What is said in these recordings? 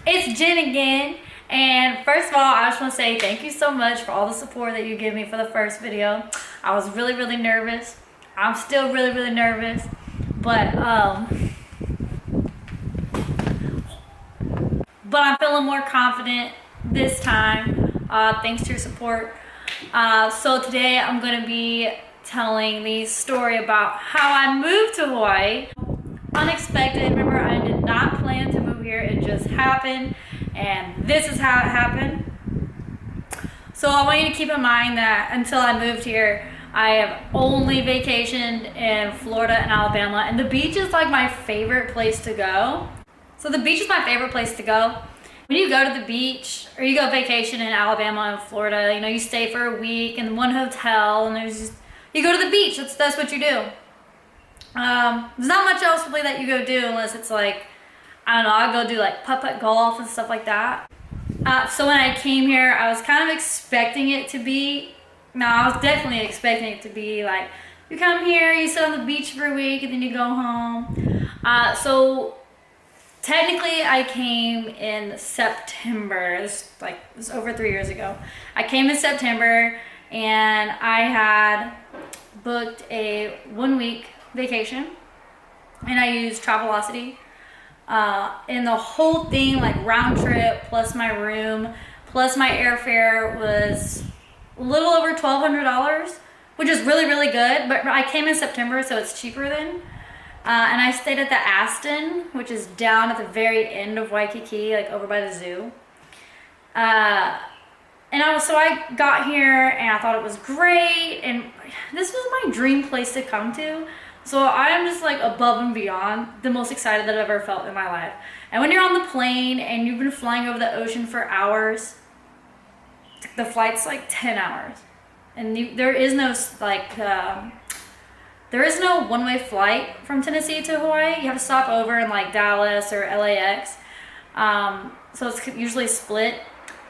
It's Jen again, and first of all, I just want to say thank you so much for all the support that you gave me for the first video. I was really nervous. I'm still really nervous, but I'm feeling more confident this time thanks to your support. So today I'm going to be telling the story about how I moved to Hawaii. Unexpected. Remember, I did not plan to move here. It just happened, and this is how it happened. So I want you to keep in mind that until I moved here, I have only vacationed in Florida and Alabama, and the beach is like my favorite place to go. So the beach is my favorite place to go. When you go to the beach or you go vacation in Alabama and Florida, you know, you stay for a week in one hotel, and you go to the beach. That's what you do. There's not much else really that you go do unless it's like, I don't know, I'll go do like putt-putt golf and stuff like that. So when I came here, I was kind of expecting it to be, I was definitely expecting it to be like, you come here, you sit on the beach for a week, and then you go home. So technically I came in September. This was over 3 years ago. I came in September, and I had booked a 1 week vacation, and I used Travelocity, and the whole thing, like round trip plus my room plus my airfare, was a little over $1,200, which is really good. But I came in September, so it's cheaper then. And I stayed at the Aston, which is down at the very end of Waikiki, like over by the zoo. So I got here, and I thought it was great, and this was my dream place to come to. So I'm just like above and beyond the most excited that I've ever felt in my life. And when you're on the plane and you've been flying over the ocean for hours, the flight's like 10 hours. And there is no one-way flight from Tennessee to Hawaii. You have to stop over in like Dallas or LAX. So it's usually split.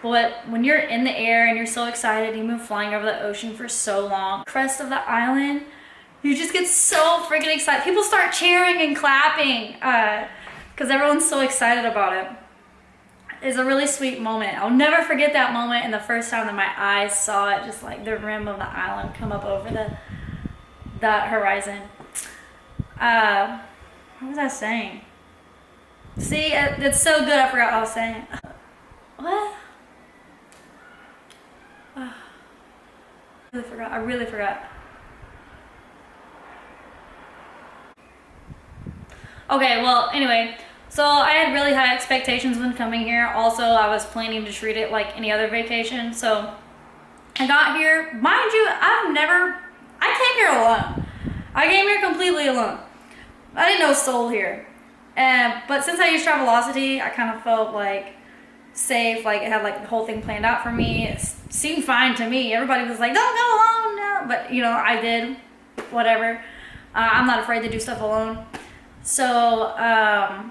But when you're in the air and you're so excited, you've been flying over the ocean for so long, crest of the island, you just get so freaking excited. People start cheering and clapping because everyone's so excited about it. It's a really sweet moment. I'll never forget that moment, and the first time that my eyes saw it, just like the rim of the island come up over that horizon. What was I saying? See, it's so good I forgot what I was saying. What? I really forgot. Okay, well, anyway, so I had really high expectations when coming here. Also, I was planning to treat it like any other vacation. So I got here. Mind you, I came here alone. I came here completely alone. I didn't know a soul here. But since I used Travelocity, I kind of felt like safe. Like it had like the whole thing planned out for me. It seemed fine to me. Everybody was like, don't go alone, no. But you know, I did. Whatever. I'm not afraid to do stuff alone. So I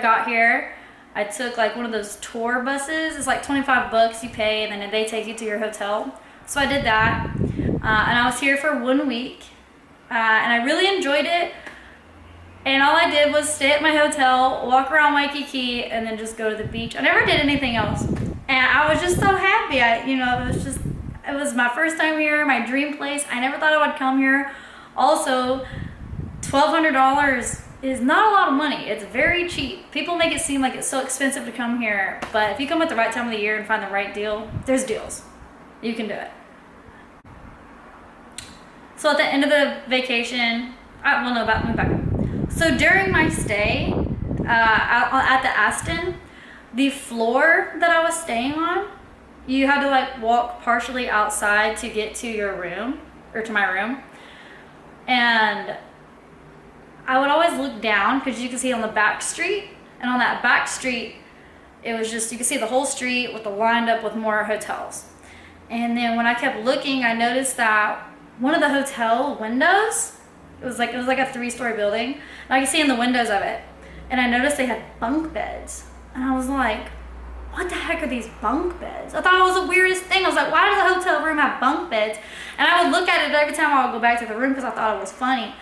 got here. I took like one of those tour buses. It's like $25 you pay, and then they take you to your hotel. So I did that, and I was here for 1 week, and I really enjoyed it. And all I did was stay at my hotel, walk around Waikiki, and then just go to the beach. I never did anything else, and I was just so happy. It was my first time here, my dream place. I never thought I would come here. Also, $1,200 is not a lot of money. It's very cheap. People make it seem like it's so expensive to come here, but if you come at the right time of the year and find the right deal, there's deals. You can do it. So at the end of the vacation, let me back up. So during my stay at the Aston, the floor that I was staying on, you had to like walk partially outside to get to your room, or to my room. And I would always look down because you could see on the back street, and on that back street, it was just, you could see the whole street with lined up with more hotels. And then when I kept looking, I noticed that one of the hotel windows, it was like a 3-story building, and I could see in the windows of it, and I noticed they had bunk beds, and I was like, what the heck are these bunk beds? I thought it was the weirdest thing. I was like, why does a hotel room have bunk beds? And I would look at it every time I would go back to the room because I thought it was funny.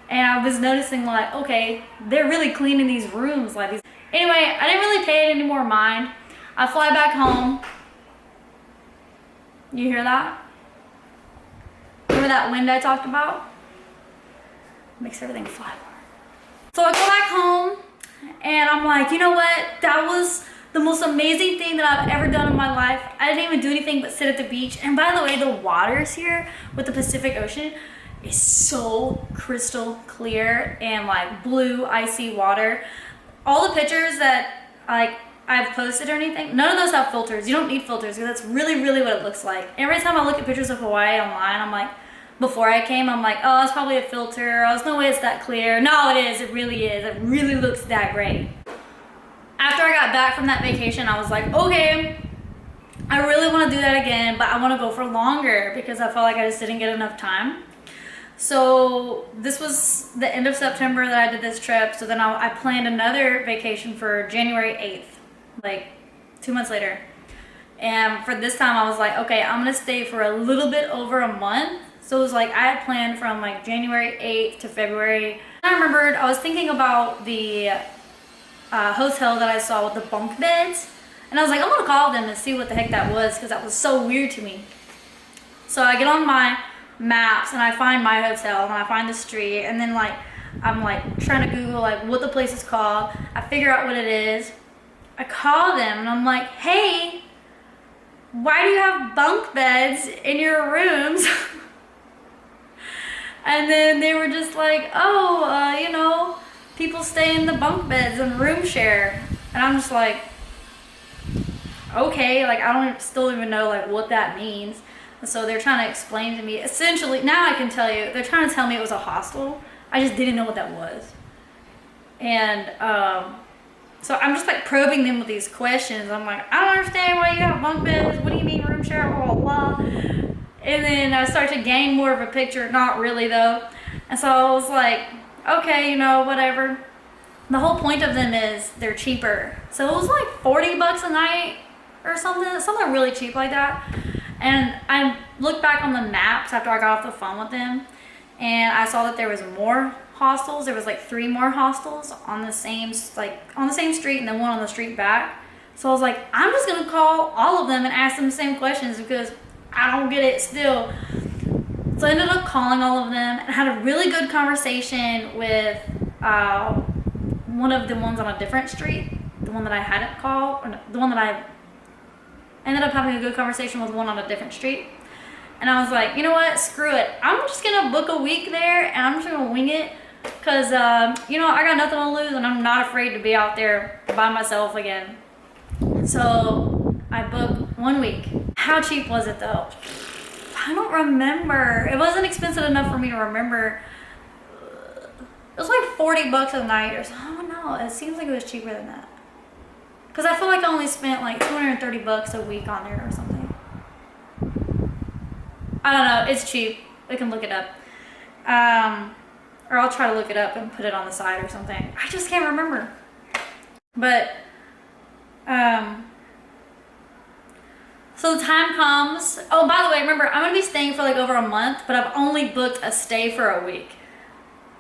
And I was noticing like, okay, they're really cleaning these rooms. Like these. Anyway, I didn't really pay it any more mind. I fly back home. You hear that? Remember that wind I talked about? Makes everything fly more. So I go back home and I'm like, you know what? That was the most amazing thing that I've ever done in my life. I didn't even do anything but sit at the beach. And by the way, the waters here with the Pacific Ocean is so crystal clear and like blue, icy water. All the pictures that like I've posted or anything, none of those have filters. You don't need filters because that's really, really what it looks like. Every time I look at pictures of Hawaii online, I'm like, before I came, I'm like, oh, it's probably a filter. Oh, there's no way it's that clear. No, it is. It really is. It really looks that great. After I got back from that vacation, I was like, okay, I really want to do that again, but I want to go for longer because I felt like I just didn't get enough time. So this was the end of September that I did this trip. So then I planned another vacation for January 8th, like 2 months later. And for this time I was like, okay, I'm gonna stay for a little bit over a month. So it was like, I had planned from like January 8th to February. I remembered I was thinking about the hotel that I saw with the bunk beds. And I was like, I'm gonna call them and see what the heck that was because that was so weird to me. So I get on my maps and I find my hotel and I find the street and then like I'm like trying to Google like what the place is called. I figure out what it is. I call them and I'm like, hey, why do you have bunk beds in your rooms? And then they were just like, oh, you know, people stay in the bunk beds and room share. And I'm just like, okay, like I don't still even know like what that means. And so they're trying to explain to me, essentially, now I can tell you, they're trying to tell me it was a hostel. I just didn't know what that was. And so I'm just like probing them with these questions. I'm like, I don't understand why you have bunk beds. What do you mean room share, blah, blah, blah. And then I start to gain more of a picture, not really though. And so I was like, okay, you know, whatever. The whole point of them is they're cheaper. So it was like 40 bucks a night or something really cheap like that. And I looked back on the maps after I got off the phone with them and I saw that there was more hostels. There was like 3 more hostels on the same street and then one on the street back. So I was like, I'm just gonna call all of them and ask them the same questions because I don't get it still. So I ended up calling all of them and had a really good conversation with one of the ones on a different street, the one that I hadn't called, or no, the one that I ended up having a good conversation with one on a different street. And I was like, you know what, screw it. I'm just gonna book a week there and I'm just gonna wing it because, you know, I got nothing to lose and I'm not afraid to be out there by myself again. So I booked 1 week. How cheap was it though? I don't remember. It wasn't expensive enough for me to remember. It was like 40 bucks a night or something. I don't know. It seems like it was cheaper than that. Because I feel like I only spent like 230 bucks a week on there or something. I don't know. It's cheap. We can look it up. Or I'll try to look it up and put it on the side or something. I just can't remember. But, so the time comes. Oh, by the way, remember, I'm going to be staying for like over a month, but I've only booked a stay for a week.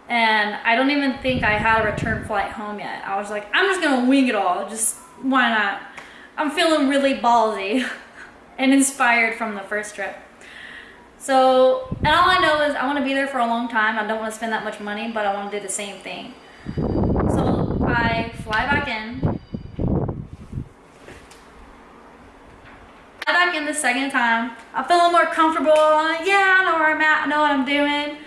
And I don't even think I had a return flight home yet. I was like, I'm just going to wing it all. Just, why not? I'm feeling really ballsy and inspired from the first trip. So, and all I know is I want to be there for a long time. I don't want to spend that much money, but I want to do the same thing. So I fly back in. The second time. I feel a little more comfortable. Yeah, I know where I'm at. I know what I'm doing.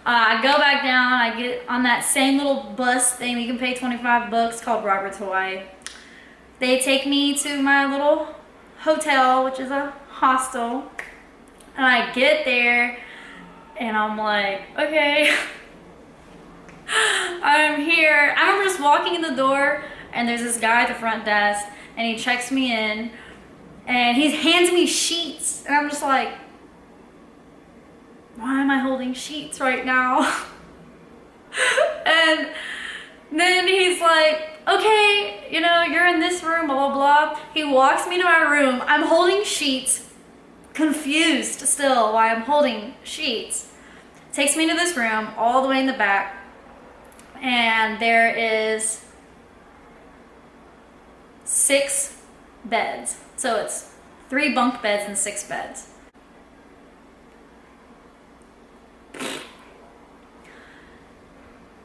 I go back down. I get on that same little bus thing. You can pay 25 bucks called Robert's Hawaii. They take me to my little hotel, which is a hostel. And I get there and I'm like, okay, I'm here. I remember just walking in the door and there's this guy at the front desk and he checks me in and he hands me sheets and I'm just like, why am I holding sheets right now? And then he's like, okay, you know, you're in this room, blah, blah, blah. He walks me to my room. I'm holding sheets, confused still why I'm holding sheets. Takes me to this room all the way in the back, and there is 6 beds. So it's 3 bunk beds and 6 beds.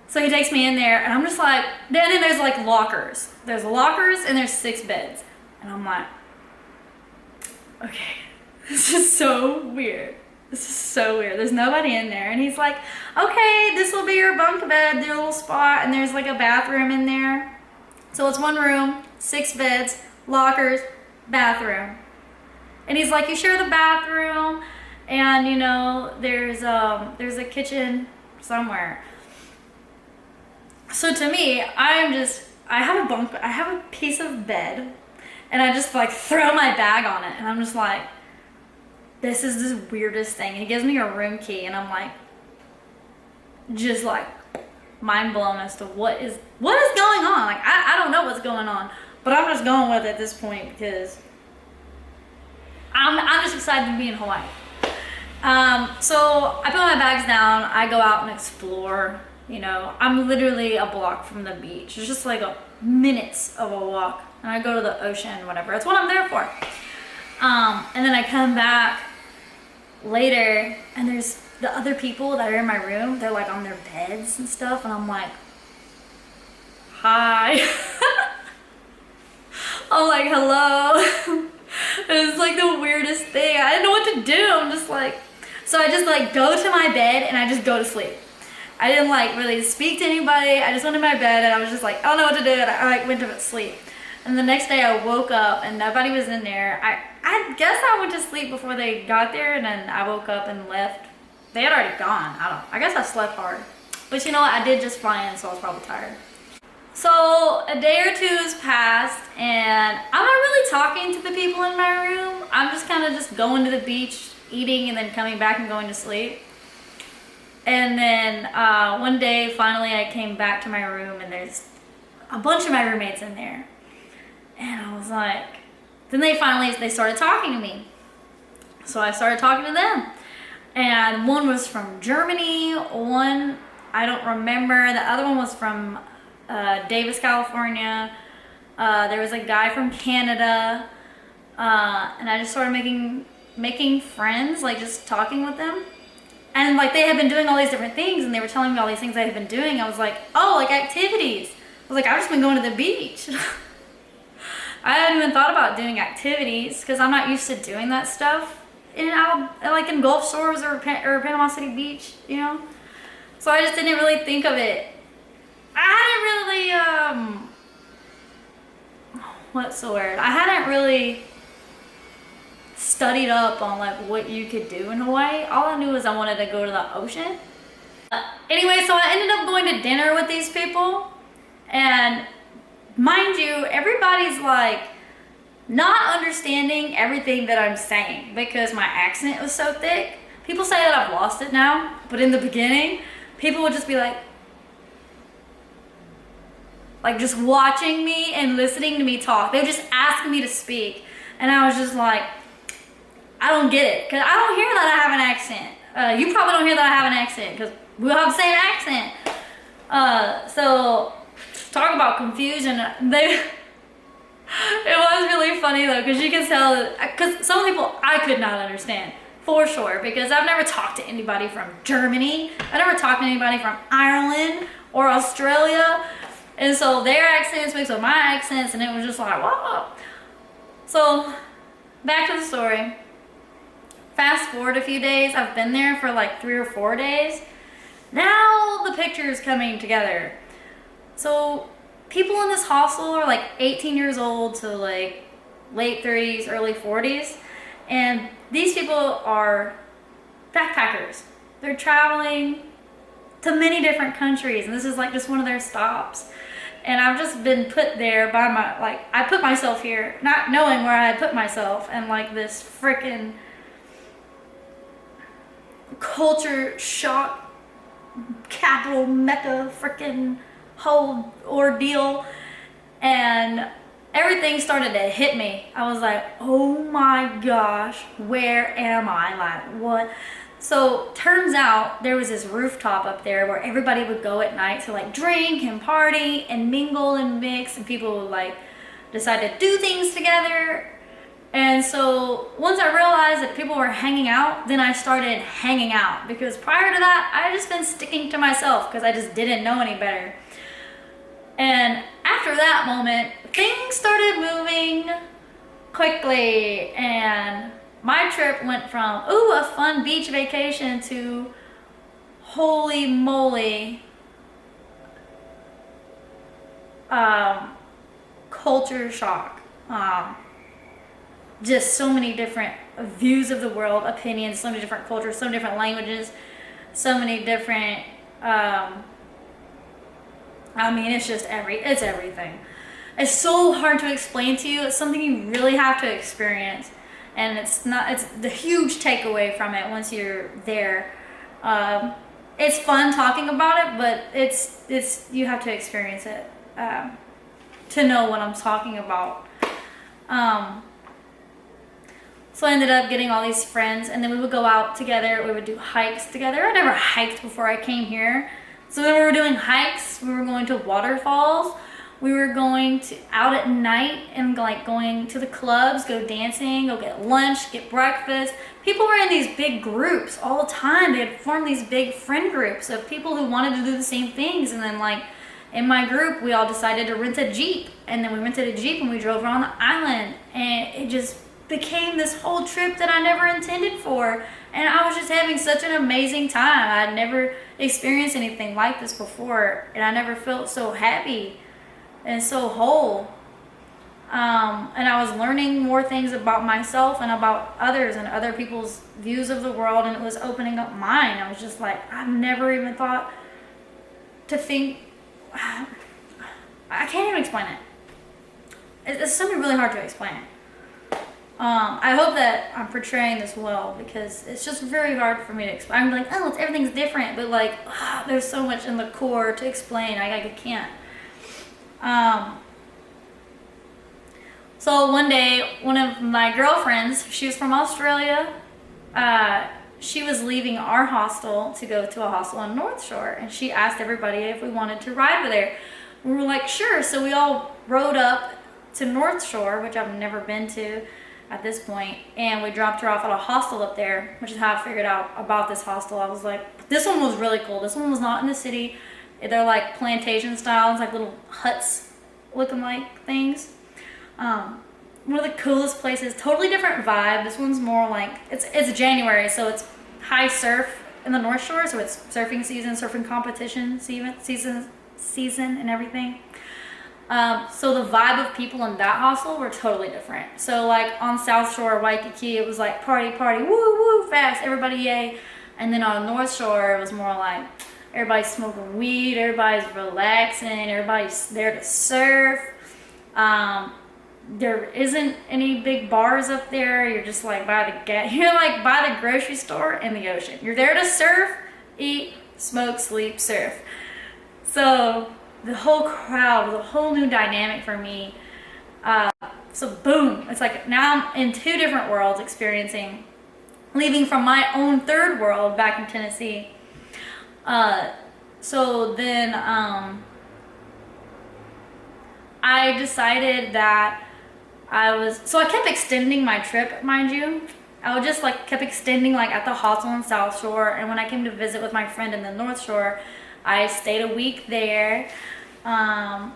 So he takes me in there, and I'm just like, then there's like lockers. There's lockers and there's 6 beds. And I'm like, okay, this is so weird. This is so weird. There's nobody in there. And he's like, okay, this will be your bunk bed, your little spot. And there's like a bathroom in there. So it's 1 room, 6 beds, lockers, bathroom. And he's like, you share the bathroom, and you know, there's a kitchen somewhere. So to me, I have a piece of bed, and I just like throw my bag on it, and I'm just like, this is the weirdest thing. And he gives me a room key, and I'm like, just like mind blown as to what is going on. Like I don't know what's going on, but I'm just going with it at this point because I'm just excited to be in Hawaii. So I put my bags down. I go out and explore. You know, I'm literally a block from the beach. It's just like minutes of a walk, and I go to the ocean, whatever. That's what I'm there for. And then I come back later, and there's the other people that are in my room. They're like on their beds and stuff, and I'm like, hi. I'm like, hello. It's like the weirdest thing. I didn't know what to do. I'm just like, so I just like go to my bed and I just go to sleep. I didn't like really speak to anybody. I just went to my bed and I was just like, I don't know what to do. And I like went to sleep. And the next day I woke up and nobody was in there. I guess I went to sleep before they got there, and then I woke up and left. They had already gone. I guess I slept hard. But you know what? I did just fly in, so I was probably tired. So a day or 2 has passed, and I'm not really talking to the people in my room. I'm just kind of just going to the beach, eating, and then coming back and going to sleep. And then one day, finally, I came back to my room, and there's a bunch of my roommates in there. And I was like, then they started talking to me. So I started talking to them. And one was from Germany, one, I don't remember. The other one was from Davis, California. There was a guy from Canada. And I just started making friends, like just talking with them. And like they had been doing all these different things, and they were telling me all these things they had been doing. I was like, oh, like activities. I was like, I've just been going to the beach. I hadn't even thought about doing activities because I'm not used to doing that stuff in Gulf Shores or Panama City Beach, you know? So I just didn't really think of it. I hadn't really, what's the word? I hadn't really studied up on like what you could do in Hawaii. All I knew was I wanted to go to the ocean. Anyway, so I ended up going to dinner with these people, and mind you, everybody's like not understanding everything that I'm saying because my accent was so thick. People say that I've lost it now, but in the beginning, people would just be like just watching me and listening to me talk. They would just ask me to speak, and I was just like, I don't get it, because I don't hear that I have an accent. You probably don't hear that I have an accent, because we all have the same accent. So, talk about confusion. It was really funny, though, because you can tell, because some people I could not understand, for sure, because I've never talked to anybody from Germany. I've never talked to anybody from Ireland or Australia. And so their accents mixed with my accents, and it was just like, whoa. So, back to the story. Fast forward a few days, I've been there for like 3 or 4 days. Now the picture is coming together. So people in this hostel are like 18 years old to like late 30s, early 40s. And these people are backpackers. They're traveling to many different countries, and this is like just one of their stops. And I've just been put there by I put myself here, not knowing where I had put myself, and like this freaking culture shock, capital mecca freaking whole ordeal. And everything started to hit me. I was like, oh my gosh, where am I? Like, what? So turns out there was this rooftop up there where everybody would go at night to like drink and party and mingle and mix, and people would like decide to do things together. And so once I realized that people were hanging out, then I started hanging out, because prior to that I had just been sticking to myself because I just didn't know any better. And after that moment, things started moving quickly, and my trip went from, ooh, a fun beach vacation to, holy moly, culture shock. Just so many different views of the world, opinions, so many different cultures, so many different languages, so many different, I mean, it's just it's everything. It's so hard to explain to you. It's something you really have to experience. And it's the huge takeaway from it once you're there. It's fun talking about it, but it's you have to experience it to know what I'm talking about. So I ended up getting all these friends, and then we would go out together. We would do hikes together. I never hiked before I came here. So then we were doing hikes. We were going to waterfalls. We were going out at night and like going to the clubs, go dancing, go get lunch, get breakfast. People were in these big groups all the time. They had formed these big friend groups of people who wanted to do the same things. And then like in my group, we all decided to rent a Jeep. And then we rented a Jeep and we drove around the island. And it just became this whole trip that I never intended for. And I was just having such an amazing time. I'd never experienced anything like this before. And I never felt so happy and so whole. And I was learning more things about myself and about others and other people's views of the world, and it was opening up mine. I was just like, I've never even thought to think, I can't even explain it. It's something really hard to explain. I hope that I'm portraying this well, because it's just very hard for me to explain. I'm like, oh, everything's different, but like, there's so much in the core to explain. I can't. So one day, one of my girlfriends, she was from Australia, she was leaving our hostel to go to a hostel on North Shore, and she asked everybody if we wanted to ride with her. We were like, sure. So we all rode up to North Shore, which I've never been to at this point, and we dropped her off at a hostel up there, which is how I figured out about this hostel. I was like, this one was really cool. This one was not in the city. They're like plantation styles, like little huts looking like things. One of the coolest places, totally different vibe. This one's more like, it's January, so it's high surf in the North Shore, so it's surfing season, surfing competition season and everything. So the vibe of people in that hostel were totally different. So like on South Shore, Waikiki, it was like party, woo, woo, fast, everybody yay. And then on North Shore, it was more like everybody's smoking weed, everybody's relaxing, everybody's there to surf. There isn't any big bars up there. You're just like you're like by the grocery store and the ocean. You're there to surf, eat, smoke, sleep, surf. So the whole crowd was a whole new dynamic for me. So boom, it's like now I'm in two different worlds experiencing, leaving from my own third world back in Tennessee. So then I decided that so I kept extending my trip, mind you. I would just like kept extending like at the hostel in South Shore, and when I came to visit with my friend in the North Shore, I stayed a week there. And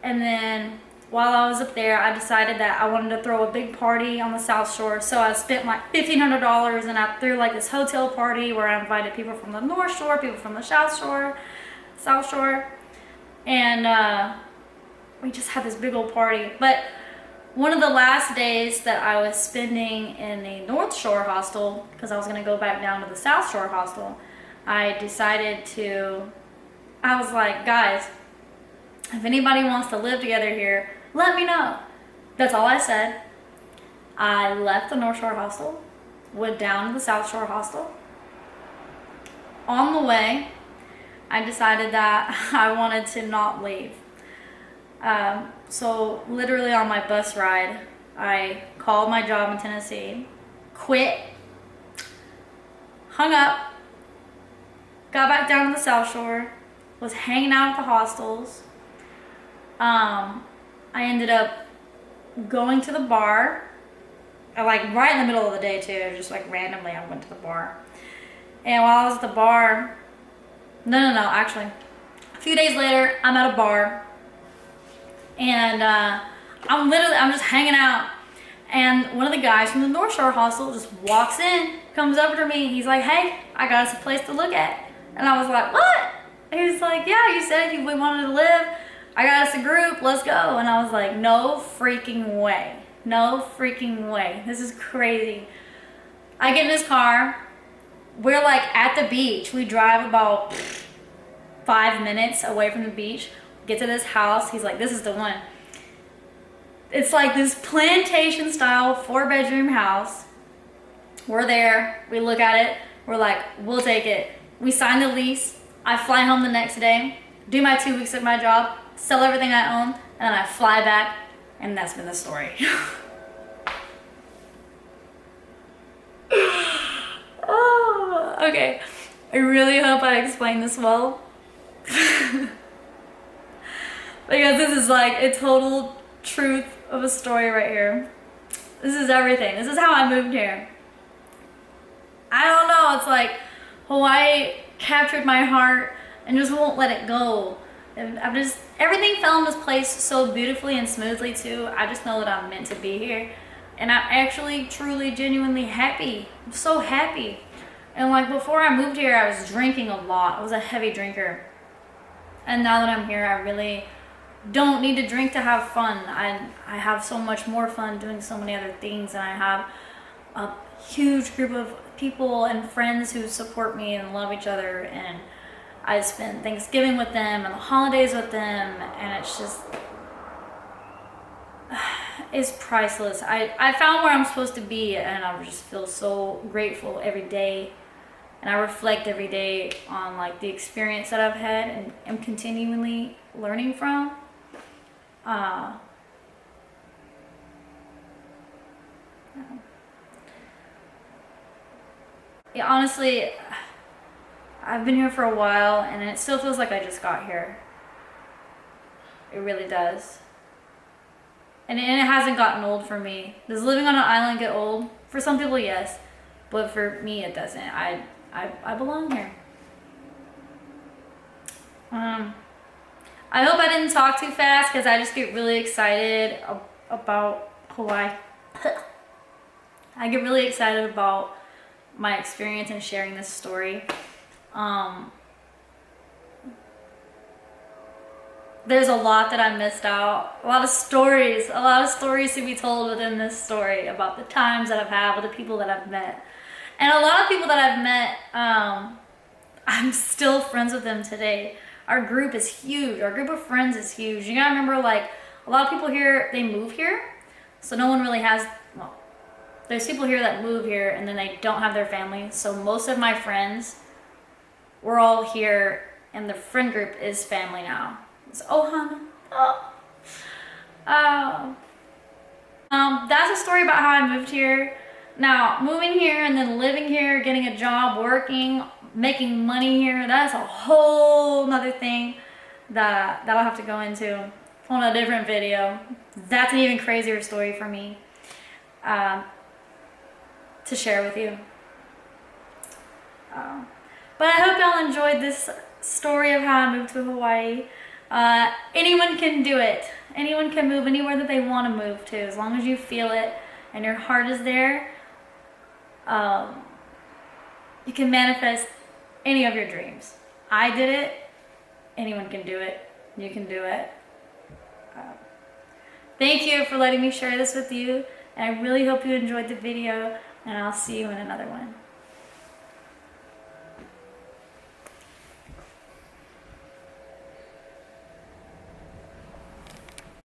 then while I was up there, I decided that I wanted to throw a big party on the South Shore. So I spent like $1,500 and I threw like this hotel party where I invited people from the North Shore, people from the South Shore, and we just had this big old party. But one of the last days that I was spending in the North Shore hostel, because I was going to go back down to the South Shore hostel, I was like, guys, if anybody wants to live together here, let me know. That's all I said. I left the North Shore hostel, went down to the South Shore hostel. On the way, I decided that I wanted to not leave. So literally on my bus ride, I called my job in Tennessee, quit, hung up, got back down to the South Shore, was hanging out at the hostels. I ended up going to the bar, like right in the middle of the day too, just like randomly I went to the bar. And while I was at the bar, actually, a few days later, I'm at a bar, and I'm just hanging out, and one of the guys from the North Shore hostel just walks in, comes over to me, he's like, hey, I got us a place to look at. And I was like, what? And he was like, yeah, you said we wanted to live, I got us a group, let's go. And I was like, no freaking way. No freaking way. This is crazy. I get in his car, we're like at the beach, we drive about 5 minutes away from the beach, get to this house, he's like, this is the one. It's like this plantation style 4-bedroom house. We're there, we look at it, we're like, we'll take it. We sign the lease, I fly home the next day, do my 2 weeks at my job, sell everything I own, and then I fly back, and that's been the story. Oh, okay. I really hope I explained this well. Because this is like a total truth of a story right here. This is everything. This is how I moved here. I don't know, it's like Hawaii captured my heart and just won't let it go. And everything fell into place so beautifully and smoothly too. I just know that I'm meant to be here. And I'm actually, truly, genuinely happy. I'm so happy. And like before I moved here, I was drinking a lot. I was a heavy drinker. And now that I'm here, I really don't need to drink to have fun. I have so much more fun doing so many other things, and I have a huge group of people and friends who support me and love each other, and I spend Thanksgiving with them and the holidays with them, and it's just, it's priceless. I found where I'm supposed to be, and I just feel so grateful every day, and I reflect every day on like the experience that I've had and am continually learning from. Yeah, honestly, I've been here for a while and it still feels like I just got here. It really does. And it hasn't gotten old for me. Does living on an island get old? For some people, yes. But for me, it doesn't. I belong here. I hope I didn't talk too fast because I just get really excited about Hawaii. I get really excited about my experience in sharing this story. There's a lot that I missed out. A lot of stories to be told within this story about the times that I've had with the people that I've met. And a lot of people that I've met, I'm still friends with them today. Our group is huge. Our group of friends is huge. You gotta remember, like, a lot of people here, they move here. So no one really has, well, there's people here that move here and then they don't have their family. So most of my friends, we're all here and the friend group is family now. It's Ohana. That's a story about how I moved here. Now, moving here and then living here, getting a job, working, making money here, that's a whole nother thing that I'll have to go into on a different video. That's an even crazier story for me to share with you. But I hope y'all enjoyed this story of how I moved to Hawaii. Anyone can do it. Anyone can move anywhere that they want to move to, as long as you feel it and your heart is there. You can manifest any of your dreams. I did it. Anyone can do it. You can do it. Thank you for letting me share this with you, and I really hope you enjoyed the video, and I'll see you in another one.